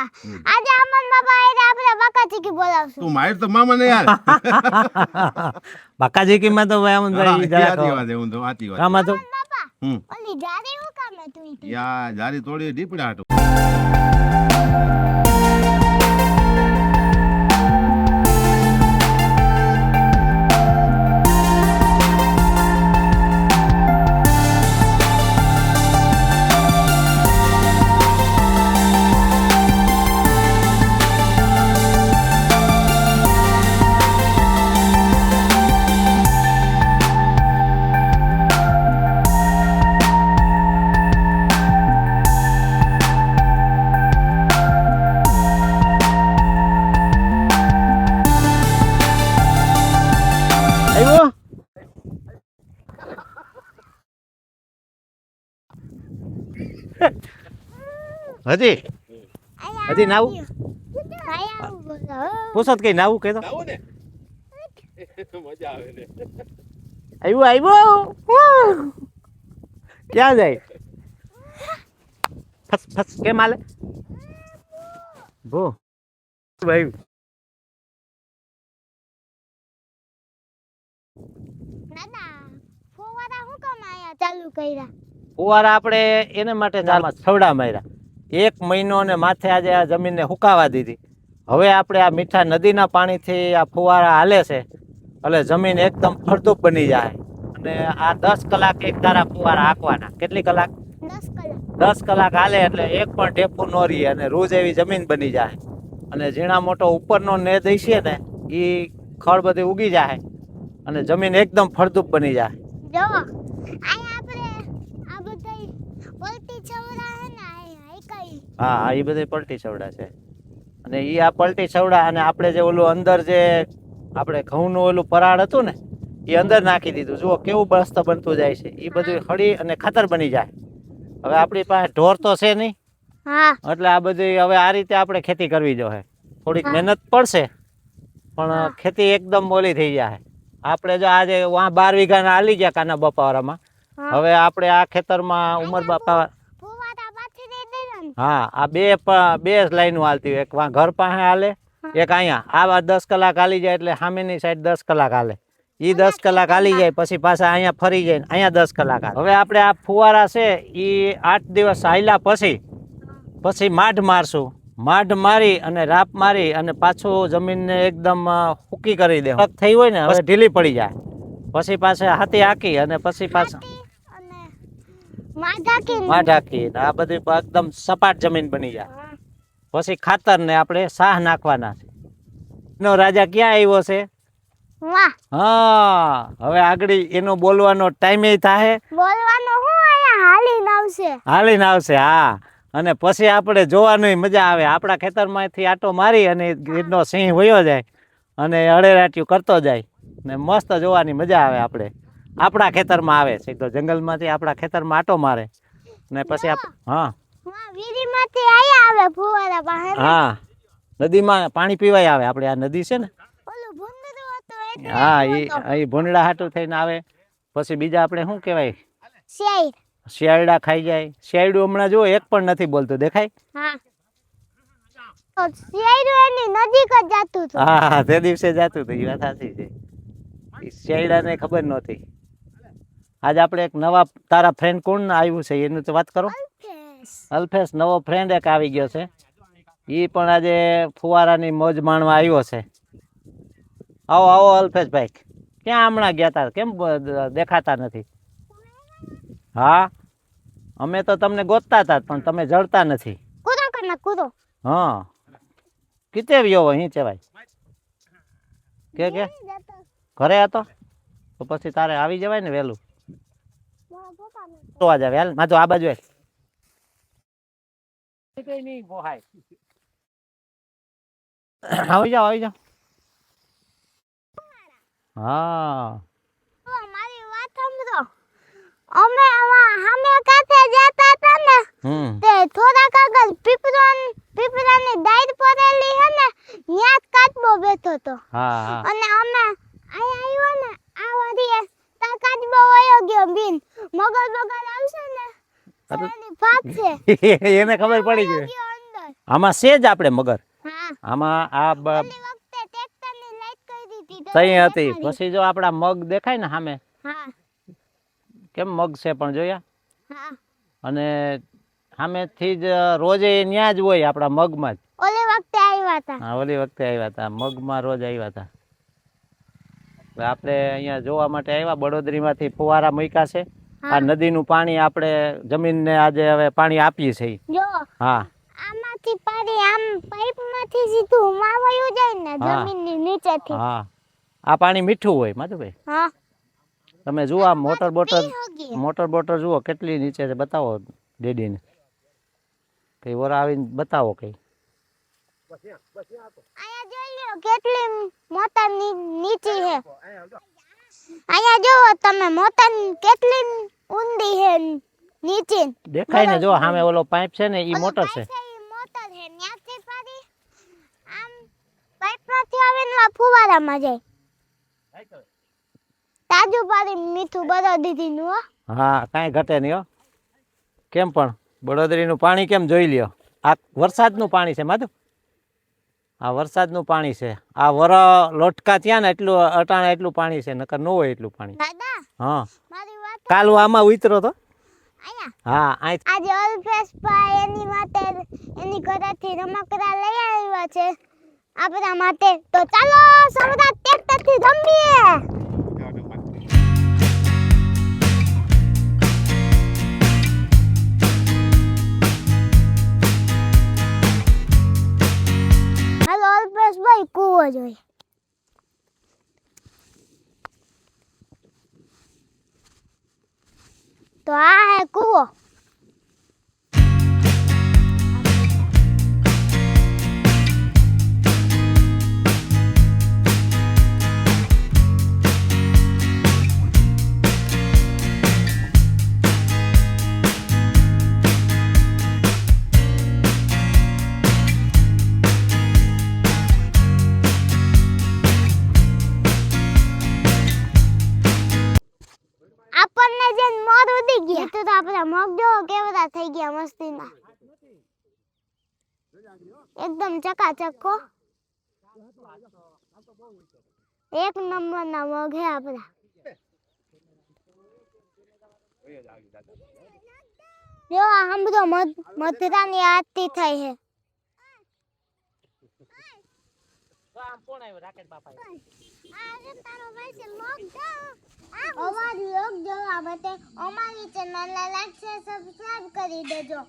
મામા આજે અમન બાપા આઈને આપણે બાકાજી બોલાવશું તું માર તો મામા ને યાર બાકાજી કી માં તો ભાઈ અમન ભાઈ જરા આતી વાત હું તો આતી વાત કામાં તો બાપા ઓલી જારી હું કામ તું યા જારી તોડી દીપડા હાટો હજી હજી નાવું પૂછો કઈ નાવું કઈ તો મજા આવે ને આવ્યું ક્યાં જાય ફસ ફસ કેમ હાલે ભો ભાઈ દાદા ફોવારા હું કામ આયા ચાલુ કર્યા ફુવારા આપણે એને માટે ચાલમાં છવડા માર્યા 1 મહિનો ને માથે આજે આ જમીનને હુકાવા દીધી હવે આપણે આ મીઠા નદીના પાણીથી આ ફુવારા હાલે છે એટલે જમીન એકદમ ફળદ્રુપ બની જાય અને આ 10 કલાક એક ધારા ફુવારા હાંકવાના કેટલી કલાક 10 કલાક હાલે એટલે એક પણ ટેપું ન રહે અને રોજ એવી જમીન બની જાય અને ઝીણા મોટો ઉપરનો નેદ હશે ને એ ખડ બધી ઉગી જાય અને જમીન એકદમ ફળદ્રુપ બની જાય જો આયા આપણે આ બધાય પલટી છવડા હે ને આયા કઈ હા એ બધી પલટી છવડા છે અને એ આ પલટી છવડા અને આપણે જે ઓલું અંદર જે આપણે ઘઉંનું ઓલું પરાળ હતું ને એ અંદર નાખી દીધું જુઓ કેવું મસ્ત બનતું જાય છે એ બધું હળી અને ખાતર બની જાય હવે આપણી પાસે ઢોર તો છે નહીં હા એટલે આ બધી હવે આ રીતે આપણે ખેતી કરવી જોઈએ થોડીક મહેનત પડશે પણ ખેતી એકદમ ઓલી થઈ જાય આપણે જો આજે 12 વીઘાના હાલી ગયા કાના બપાવરામાં હવે આપણે આ ખેતરમાં ઉમર બાપા ફોવારા પાછી દે દેવાનું હા આ બે લાઈનો હાલતી હોય એક વા ઘર પાસે હાલે એક અહીંયા આ 10 કલાક હાલી જાય એટલે સામેની સાઈડ 10 કલાક હાલે ઈ 10 કલાક હાલી જાય પછી પાછા અહીંયા ફરી જાય અહીંયા 10 કલાક હાલે હવે આપણે આ ફુવારા છે ઈ 8 દિવસ હાલ્યા પછી માઢ મારશું માઢ મારી અને રાપ મારી અને પાછું જમીનને એકદમ સૂકી કરી દે થઈ હોય ને હવે ઢીલી પડી જાય પછી પાછા હાથી હાકી અને પછી પાછા અને માઢાકી માઢ હાકી આ બધી એકદમ સપાટ જમીન બની જાય પછી ખાતર ને આપણે સાહ નાખવાના છે એનો રાજા ક્યાં આવ્યો છે વાહ હા હવે આગળ એનો બોલવાનો ટાઈમ થાય બોલવાનું હું આયા હાલીને આવશે હા અને પછી આપણે જોવાની મજા આવે આપણા ખેતરમાંથી આટો મારી અને ગીરનો સિંહ વયો જાય અને અડેરાટ્યું કરતો જાય ને મસ્ત જોવાની મજા આવે આપણે આપણા ખેતરમાં આવે સીધો જંગલમાંથી આપણા ખેતરમાં આટો મારે ને પછી હા વીરીમાંથી આયા આવે ફુવારા પાસે હા નદીમાં પાણી પીવાય આવે આપણે આ નદી છે ને ઓલું ભૂંડરું હતું એટલે હા એ ભૂંડડા હાટું થઈને આવે પછી બીજા આપણે શું કહેવાય શેર શિયાળા ખાઈ જાય શિયાળું હમણાં જો એક પણ નથી બોલતું દેખાય હા શેર એની નજીક જ જાતું હતું હા તે દિવસે જાતું હતું એ વાત સાચી છે શિયાળાને ખબર નહોતી આજે આપણે એક નવા તારા ફ્રેન્ડ કોણ આવ્યું છે એનું તો વાત કરો અલ્ફેશ નવો ફ્રેન્ડ એક આવી ગયો છે એ પણ આજે ફુવારાની મોજ માણવા આવ્યો છે આવો આવો અલ્ફેશભાઈ ક્યાં હમણાં ગયા હતા કેમ દેખાતા નથી હા અમે તો તમને ગોતતા હતા પણ તમે જડતા નથી કૂદો કરના કૂદો હા કિતે વ્યો અહીં છે ભાઈ કે ઘરે હતો તો પછી તારે આવી જવાય ને વહેલું તો આ જાવ હાલ માધો આ બાજુ આવી જાઓ હા મારી વાત સમજો અમે સામે કાંઠે જતા હતા ને તે થોડાક આગળ પીપળાની ડાળ પડેલી હે ને ન્યા કાચબો બેઠો તો હા અને અમે અહીંયા આવ્યો ને આ વાડીએ તા કાચબો વયો ગયો બિન મગર આવશે ને એની ભાગ છે એને ખબર પડી ગઈ ગયો અંદર આમાં છે જ આપણે મગર હા આમાં આ ઓલી વખતે ટ્રેક્ટરની લાઈટ કરી દીધી તો તઈ હતી દેખાડી. પછી જો આપણા મગ દેખાય ને સામે હા કેમ મગ છે પણ જોયા હા અને સામેથી જ રોજે ન્યા જ હોય આપણા મગમાં જ ઓલી વખતે આવ્યા હતા હા ઓલી વખતે આવ્યા હતા મગમાં રોજ આવ્યા હતા હવે આપણે અહીંયા જોવા માટે આવ્યા બળોદરીમાંથી ફુવારા મૂક્યા છે આ હા નદીનું પાણી આપણે જમીનને આજે હવે પાણી આપીએ છીએ જો હા આમાંથી પાણી આમ પાઇપમાંથી સીધું માવાયું જાય ને હા. જમીનની નીચેથી હા આ પાણી મીઠું હોય માધુભાઈ હા તમે જુઓ આ મોટર બોટર પી હગીએ. મોટર બોટર જુઓ કેટલી નીચે છે બતાવો ડેડીને કઈ વરા આવીને બતાવો કઈ અહીંયા જોઈ લો કેટલી મોટર નીચી છે અહીંયા જોવો તમે મોટર કેટલી ઊંડી છે નીચે દેખાય ને જો સામે ઓલો પાઇપ છે ને ઈ મોટર છે મોટર છે ન્યાથી પાણી આમ પાઇપમાંથી આવે ને આ ફુવારામાં જાય તાજું પાણી મીઠું બરો દીધી નું હો. હા કાંઈ ઘટે નહીં હો કેમ પણ બળોદરીનું પાણી કેમ જોઈ લ્યો આ વરસાદનું પાણી છે માધુ આ વરસાદનું પાણી છે આ વર લોટકા ત્યાં ને એટલું અટાણે એટલું પાણી છે નકર ન હોય એટલું પાણી દાદા હા મારી વાત કાલ આમાં ઉતરો તો અહીંયા હા અહીં આજે અલ્પેશ ભાઈ એની માટે એની ઘરેથી રમકડા લઈ આવ્યા છે આપણા માટે તો ચાલો સૌદા ટ્રેક્ટરથી રમીએ હાલો અલ્પેશ ભાઈ કૂવો જોઈ તો આ હે કૂવો આપણને જે મોર ઉડી ગયા તો આપણા મગ જો કેવડા થઈ ગયા મસ્તીના એકદમ ચકાચક હો. એક નંબરના મગ હે આપણા જો આ હમણાં મધરાની આરતી થાય છે અમારી ચેનલને લાઈક શેર સબસ્ક્રાઇબ કરી દેજો.